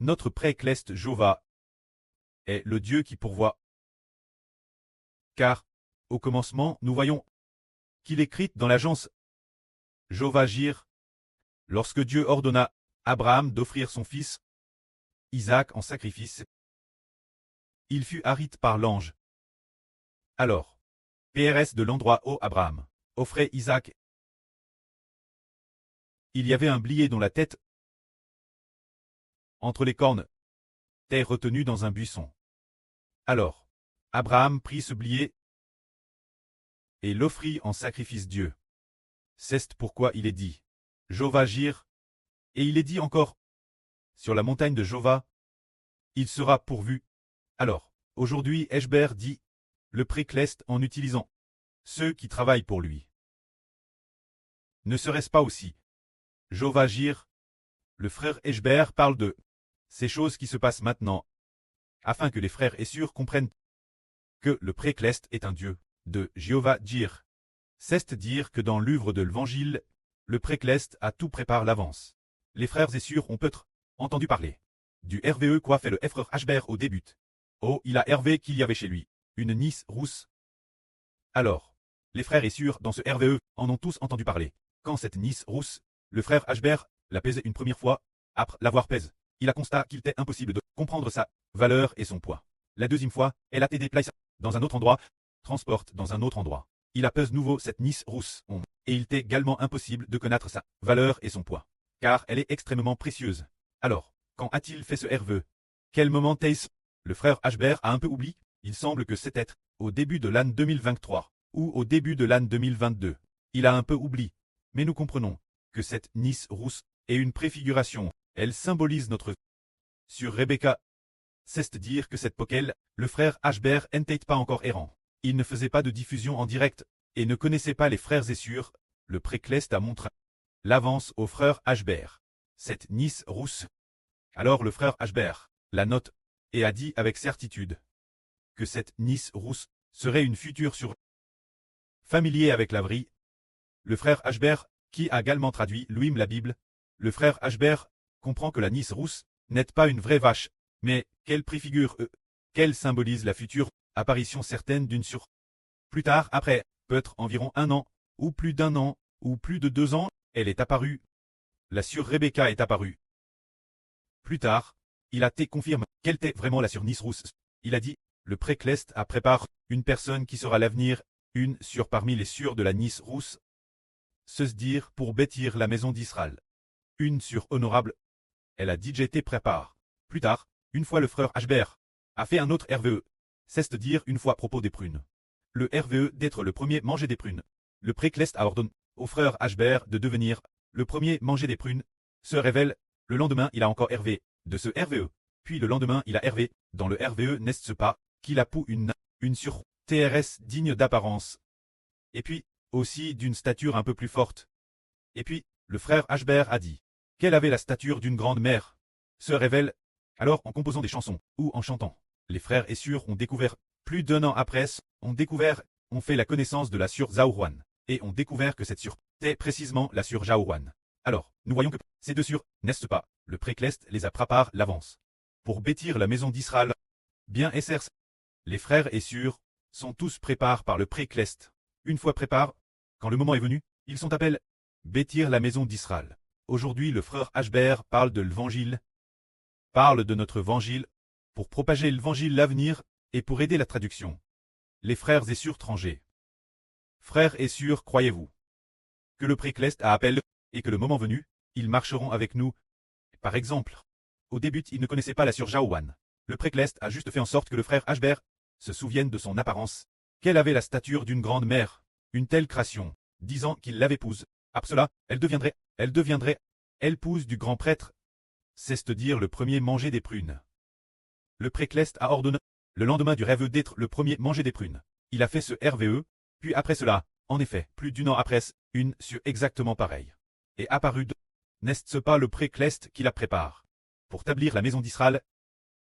Notre précleste Jova est le Dieu qui pourvoit. Car, au commencement, nous voyons qu'il écrit dans l'agence Jova Jir, lorsque Dieu ordonna à Abraham d'offrir son fils Isaac en sacrifice, il fut harit par l'ange. Alors, PRS de l'endroit où Abraham offrait Isaac, il y avait un blier dont la tête, entre les cornes, était retenue dans un buisson. Alors, Abraham prit ce blier et l'offrit en sacrifice Dieu. C'est pourquoi il est dit Jova Jir, et il est dit encore sur la montagne de Jova, il sera pourvu. Alors, aujourd'hui Eshber dit le précleste en utilisant ceux qui travaillent pour lui. Ne serait-ce pas aussi Jova Jir, le frère Eshber parle de ces choses qui se passent maintenant, afin que les frères Essur comprennent que le précleste est un Dieu de Jéhovah Jir. C'est dire que dans l'œuvre de l'Évangile, le précleste a tout prépare l'avance. Les frères Essur ont peut-être entendu parler du RVE quoi fait le frère Ashber au début. Oh, il a Hervé qu'il y avait chez lui une nice rousse. Alors, les frères Essur dans ce RVE en ont tous entendu parler. Quand cette nice rousse, le frère Ashber l'a pesé une première fois, après l'avoir pèse, il a constaté qu'il était impossible de comprendre sa valeur et son poids. La deuxième fois, elle a été déplacée dans un autre endroit, transporte dans un autre endroit. Il a pesé nouveau cette nice rousse, et il était également impossible de connaître sa valeur et son poids, car elle est extrêmement précieuse. Alors, quand a-t-il fait ce RVE? Quel moment est-ce? Le frère Ashber a un peu oublié. Il semble que c'était au début de l'année 2023, ou au début de l'année 2022. Il a un peu oublié. Mais nous comprenons que cette nice rousse est une préfiguration. Elle symbolise notre sur Rebecca. C'est dire que cette poquelle, le frère Ashber n'était pas encore errant. Il ne faisait pas de diffusion en direct, et ne connaissait pas les frères Essur. Le précleste a montré l'avance au frère Ashber. Cette nice rousse. Alors le frère Ashber la note, et a dit avec certitude que cette nice rousse serait une future sur familier avec la vrille. Le frère Ashber, qui a également traduit lui-même la Bible, le frère Ashber comprend que la nice rousse n'est pas une vraie vache, mais qu'elle préfigure qu'elle symbolise la future apparition certaine d'une sur. Plus tard, après, peut-être environ 1 an, ou plus d'1 an, ou plus de 2 ans, elle est apparue. La sur Rebecca est apparue. Plus tard, il a été confirmé qu'elle était vraiment la sur nice rousse. Il a dit, le précleste a prépare une personne qui sera l'avenir, une sur parmi les sûrs de la nice rousse. Se dire pour bâtir la maison d'Israël. Une sur honorable. Elle a dit j'étais prépare. Plus tard, une fois le frère Ashber a fait un autre RVE. C'est dire une fois à propos des prunes. Le RVE d'être le premier manger des prunes. Le précleste a ordonné au frère Ashber de devenir le premier manger des prunes. Se révèle, le lendemain il a encore RV de ce RVE. Puis le lendemain il a RV, dans le RVE n'est-ce pas, qu'il a pou une sur TRS digne d'apparence. Et puis, aussi d'une stature un peu plus forte. Et puis, le frère Ashber a dit qu'elle avait la stature d'une grande mère. Se révèle, alors en composant des chansons, ou en chantant. Les frères Essur ont découvert, plus d'1 an après, ont fait la connaissance de la sur Zaourouan, et ont découvert que cette sur était précisément la sur Jaourouan. Alors, nous voyons que ces deux sur, n'est-ce pas, le précleste les a préparé l'avance. Pour bâtir la maison d'Israël, bien SRC, les frères Essur sont tous préparés par le précleste. Une fois préparés, quand le moment est venu, ils sont appelés bâtir la maison d'Israël. Aujourd'hui le frère Ashber parle de l'évangile, parle de notre évangile, pour propager l'évangile l'avenir, et pour aider la traduction. Les frères Essur étrangers. Frères Essur, croyez-vous que le précleste a appelé, et que le moment venu, ils marcheront avec nous. Par exemple, au début ils ne connaissaient pas la sur Jaouan. Le précleste a juste fait en sorte que le frère Ashber se souvienne de son apparence, qu'elle avait la stature d'une grande mère, une telle création, disant qu'il l'épouse. Après cela, elle deviendrait épouse du grand prêtre. C'est dire le premier manger des prunes. Le précleste a ordonné, le lendemain du rêve d'être le premier manger des prunes. Il a fait ce RVE, puis après cela, en effet, plus d'1 an après, une sur exactement pareille. Et apparu de, n'est-ce pas le précleste qui la prépare? Pour établir la maison d'Israël,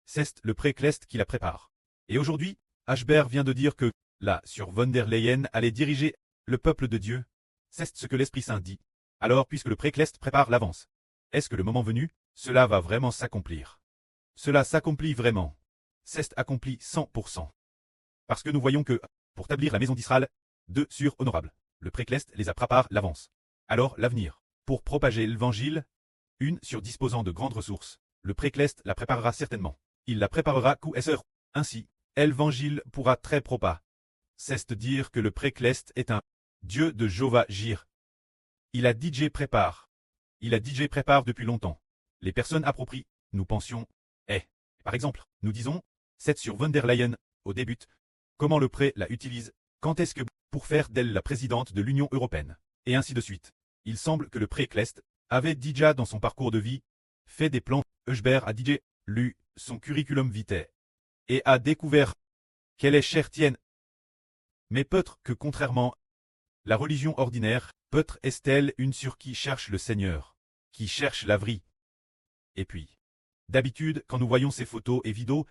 c'est le précleste qui la prépare. Et aujourd'hui, Ashber vient de dire que, là, sur von der Leyen allait diriger le peuple de Dieu. C'est ce que l'Esprit Saint dit. Alors, puisque le précleste prépare l'avance, est-ce que le moment venu, cela va vraiment s'accomplir? Cela s'accomplit vraiment. C'est accompli 100%. Parce que nous voyons que, pour établir la maison d'Israël, 2 sur honorable, le précleste les a préparé l'avance. Alors l'avenir, pour propager l'évangile, 1 sur disposant de grandes ressources, le précleste la préparera certainement. Il la préparera QSR. Ainsi, l'évangile pourra très propa. C'est dire que le précleste est un Dieu de Jova Jir. Il a DJ prépare. Il a DJ prépare depuis longtemps. Les personnes approprient, nous pensions, par exemple, nous disons, 7 sur von der Leyen, au début, comment le pré la utilise, quand est-ce que, pour faire d'elle la présidente de l'Union européenne, et ainsi de suite. Il semble que le précleste avait déjà dans son parcours de vie, fait des plans, Eusber a DJ, lu, son curriculum vitae, et a découvert qu'elle est chrétienne. Mais peut-être que contrairement, la religion ordinaire, peut-être est-elle une sur qui cherche le Seigneur, qui cherche la vraie. Et puis, d'habitude, quand nous voyons ces photos et vidéos,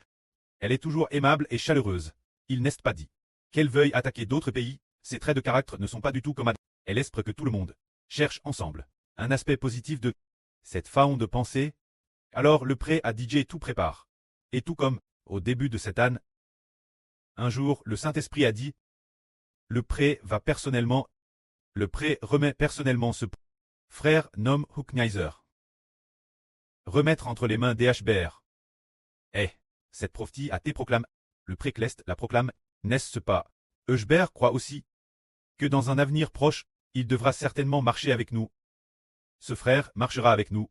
elle est toujours aimable et chaleureuse. Il n'est pas dit qu'elle veuille attaquer d'autres pays, ses traits de caractère ne sont pas du tout comme elle espère que tout le monde cherche ensemble un aspect positif de cette façon de penser. Alors le pré à DJ tout prépare. Et tout comme, au début de cette année, un jour le Saint-Esprit a dit, le pré va personnellement, le pré remet personnellement ce frère nomme Huckneiser. Remettre entre les mains des HBR. Cette prophétie a été proclame, le précleste la proclame, n'est-ce pas? Eusber croit aussi que dans un avenir proche, il devra certainement marcher avec nous. Ce frère marchera avec nous,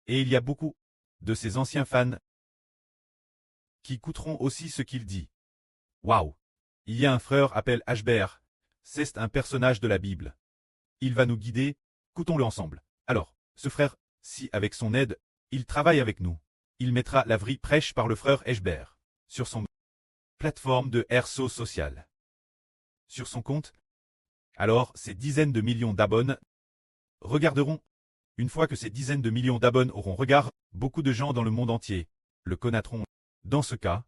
et il y a beaucoup de ses anciens fans qui écouteront aussi ce qu'il dit. Waouh! Il y a un frère appelé HBR, c'est un personnage de la Bible. Il va nous guider, écoutons-le ensemble. Alors, ce frère, si avec son aide, il travaille avec nous, il mettra la vraie prêche par le frère HBR sur son plateforme de RSO social. Sur son compte, alors ces dizaines de millions d'abonnés regarderont. Une fois que ces dizaines de millions d'abonnés auront regard, beaucoup de gens dans le monde entier le connaîtront. Dans ce cas,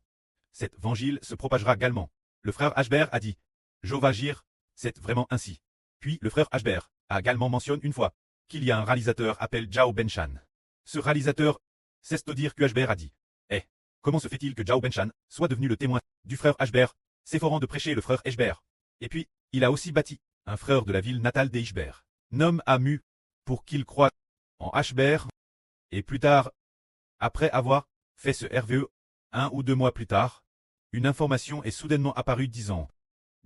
cet évangile se propagera également. Le frère HBR a dit, Jovagir, c'est vraiment ainsi. Puis le frère HBR a également mentionné une fois qu'il y a un réalisateur appelé Zhao Benshan. Ce réalisateur, c'est de dire que HBR a dit. Comment se fait-il que Zhao Benshan soit devenu le témoin du frère HBR, s'efforant de prêcher le frère HBR? Et puis, il a aussi bâti un frère de la ville natale d'HBR, nomme Amu, pour qu'il croie en HBR. Et plus tard, après avoir fait ce RVE, 1 ou 2 mois plus tard, une information est soudainement apparue disant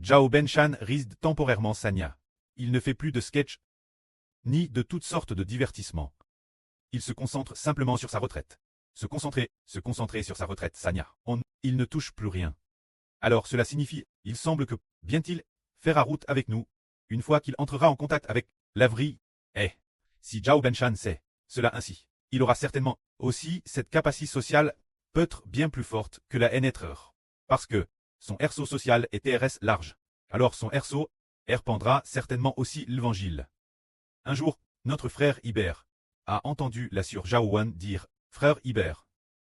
Zhao Benshan risque temporairement Sanya. Il ne fait plus de sketch, ni de toutes sortes de divertissements. Il se concentre simplement sur sa retraite. Se concentrer sur sa retraite Sanya. Il ne touche plus rien. Alors cela signifie, il semble que, bien-il, fera route avec nous, une fois qu'il entrera en contact avec la vraie. Si Zhao Benshan sait cela ainsi, il aura certainement aussi cette capacité sociale, peut-être bien plus forte que la NETREUR. Parce que son RSO social est TRS large. Alors son RSO répandra certainement aussi l'évangile. Un jour, notre frère Iber a entendu la sœur Zhao Wan dire, frère Iber,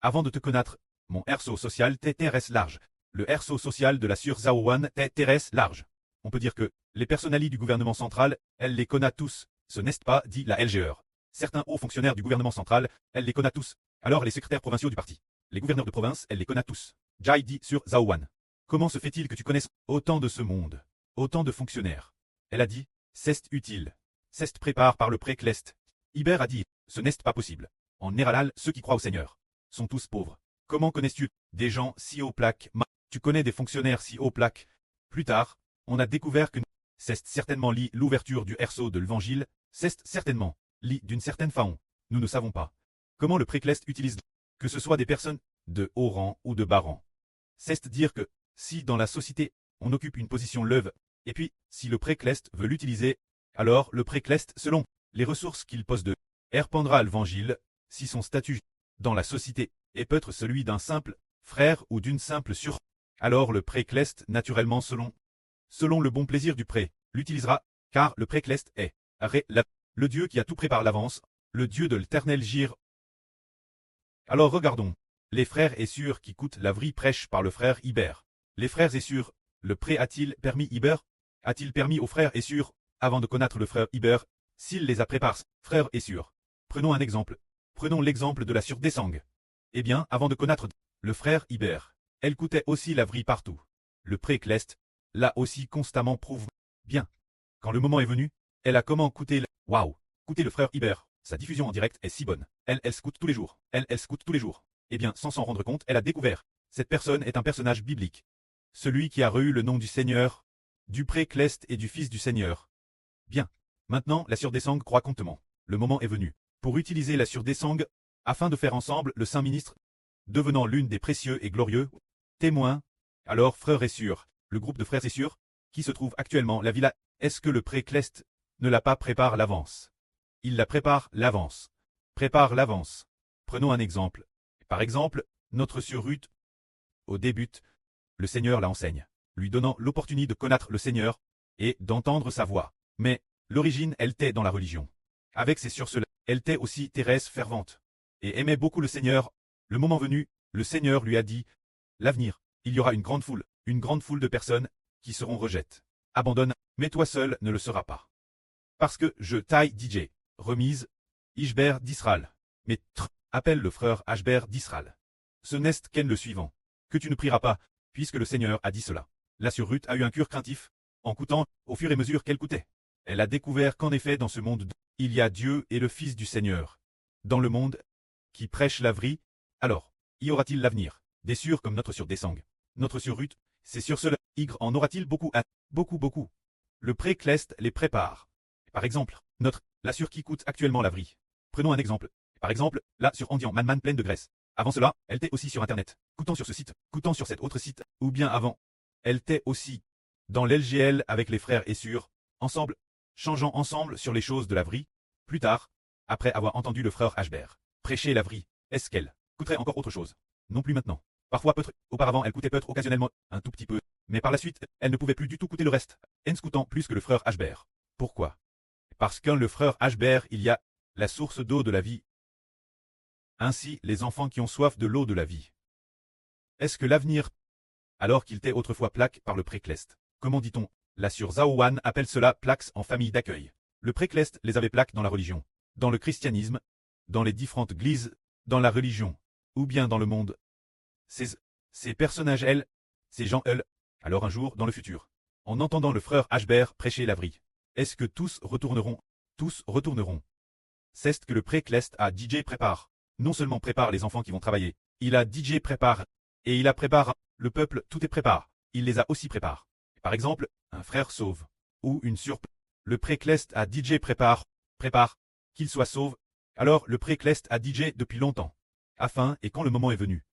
avant de te connaître, mon RSO social t'est TRS large. Le RSO social de la sœur Zhao Wan t'est TRS large. On peut dire que les personnalités du gouvernement central, elle les connaît tous, ce n'est pas, dit la LGR. Certains hauts fonctionnaires du gouvernement central, elle les connaît tous. Alors les secrétaires provinciaux du parti, les gouverneurs de province, elle les connaît tous. Jai dit sur Zhao Wan. Comment se fait-il que tu connaisses autant de ce monde, autant de fonctionnaires? Elle a dit, c'est utile. C'est prépare par le précleste. Iber a dit, ce n'est pas possible. En Néralal, ceux qui croient au Seigneur sont tous pauvres. Comment connais-tu des gens si haut plaque? Tu connais des fonctionnaires si haut plaque? Plus tard, on a découvert que c'est certainement lit l'ouverture du RSO de l'évangile, c'est certainement lit d'une certaine façon. Nous ne savons pas comment le précleste utilise, que ce soit des personnes de haut rang ou de bas rang. C'est dire que, si dans la société, on occupe une position leuve, et puis, si le précleste veut l'utiliser, alors le précleste, selon les ressources qu'il pose de, répandra l'évangile, si son statut dans la société est peut-être celui d'un simple frère ou d'une simple sœur, alors le précleste, naturellement selon le bon plaisir du pré, l'utilisera, car le précleste est le Dieu qui a tout préparé l'avance, le Dieu de l'éternel gire. Alors regardons, les frères et sœurs qui coûtent la vraie prêche par le frère Iber. Les frères et sœurs, le pré a-t-il permis Iber? A-t-il permis aux frères et sœurs, avant de connaître le frère Iber, s'il les a préparés, frères et sœurs? Prenons un exemple. Prenons l'exemple de la sœur Desang. Eh bien, avant de connaître le frère Ibère, elle coûtait aussi la vrille partout. Le pré-Clest, là aussi constamment prouve bien. Quand le moment est venu, elle a comment coûté Waouh, coûter le frère Ibère. Sa diffusion en direct est si bonne. Elle scoute tous les jours. Elle scoute tous les jours. Eh bien, sans s'en rendre compte, elle a découvert. Cette personne est un personnage biblique. Celui qui a reçu le nom du Seigneur, du pré-Clest et du Fils du Seigneur. Bien. Maintenant, la sœur Desang croit contement. Le moment est venu. Pour utiliser la sœur Desang, afin de faire ensemble le Saint Ministre, devenant l'une des précieux et glorieux témoins. Alors, frères et sœurs, le groupe de frères et sœurs, qui se trouve actuellement la villa, est-ce que le pré-Clest ne la pas prépare l'avance? Il la prépare l'avance. Prépare l'avance. Prenons un exemple. Par exemple, notre sœur Ruth, au début, le Seigneur la enseigne, lui donnant l'opportunité de connaître le Seigneur et d'entendre sa voix. Mais, l'origine, elle était dans la religion. Avec ses sœurs, elle était aussi Thérèse fervente et aimait beaucoup le Seigneur. Le moment venu, le Seigneur lui a dit, l'avenir, il y aura une grande foule de personnes qui seront rejetées. Abandonne, mais toi seul ne le seras pas. Parce que je taille DJ, remise, Ishber d'Israël. Mais appelle le frère Ashber d'Israël. Ce n'est qu'en le suivant, que tu ne prieras pas, puisque le Seigneur a dit cela. La sœur Ruth a eu un cœur craintif, en coûtant, au fur et à mesure qu'elle coûtait. Elle a découvert qu'en effet dans ce monde, il y a Dieu et le Fils du Seigneur. Dans le monde, qui prêche la vraie, alors, y aura-t-il l'avenir? Des sœurs comme notre sœur Desang, notre sœur Ruth, c'est sur cela, en aura-t-il beaucoup à, beaucoup. Le pré-Clest les prépare. Par exemple, la sœur qui coûte actuellement la vraie. Prenons un exemple. Par exemple, la sur Andian Manman pleine de graisse. Avant cela, elle était aussi sur Internet, coûtant sur ce site, coûtant sur cet autre site, ou bien avant. Elle était aussi dans l'LGL avec les frères et sœurs, ensemble, changeant ensemble sur les choses de la vraie. Plus tard, après avoir entendu le frère Ashber prêcher la vraie, est-ce qu'elle coûterait encore autre chose? Non plus maintenant. Parfois peut-être, auparavant elle coûtait peut-être occasionnellement, un tout petit peu, mais par la suite, elle ne pouvait plus du tout coûter le reste, en coûtant plus que le frère Ashber. Pourquoi? Parce qu'en le frère Ashber il y a la source d'eau de la vie. Ainsi, les enfants qui ont soif de l'eau de la vie. Est-ce que l'avenir, alors qu'il était autrefois plaque par le pré-Clest? Comment dit-on? La sœur Zaouan appelle cela plaques en famille d'accueil. Le pré-Clest les avait plaques dans la religion, dans le christianisme, dans les différentes églises, dans la religion, ou bien dans le monde. Ces personnages, ces gens, alors un jour, dans le futur, en entendant le frère Ashber prêcher la vraie, est-ce que tous retourneront? Tous retourneront. C'est ce que le pré-Clest a DJ prépare. Non seulement prépare les enfants qui vont travailler, il a DJ prépare, et il a prépare, le peuple tout est prépare, il les a aussi prépare. Par exemple, un frère sauve, ou une surp. Le pré-Clest a DJ prépare, qu'il soit sauve. Alors le pré-Clest a DJ depuis longtemps. Afin, et quand le moment est venu.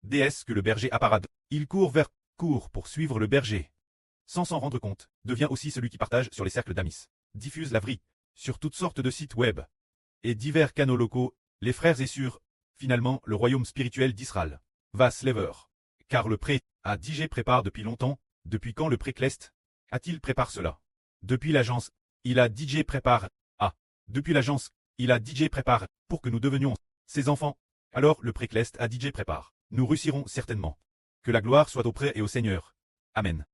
DS que le berger apparade, il court pour suivre le berger. Sans s'en rendre compte, devient aussi celui qui partage sur les cercles d'amis, diffuse la vraie, sur toutes sortes de sites web, et divers canaux locaux, les frères et sœurs, finalement le royaume spirituel d'Israël, va se lever. Car le pré a DJ prépare depuis longtemps, depuis quand le pré-Clest a-t-il prépare cela? Depuis l'agence, il a DJ prépare, depuis l'agence, il a DJ prépare, pour que nous devenions ses enfants. Alors le pré-Clest a DJ prépare, nous réussirons certainement. Que la gloire soit au pré et au Seigneur. Amen.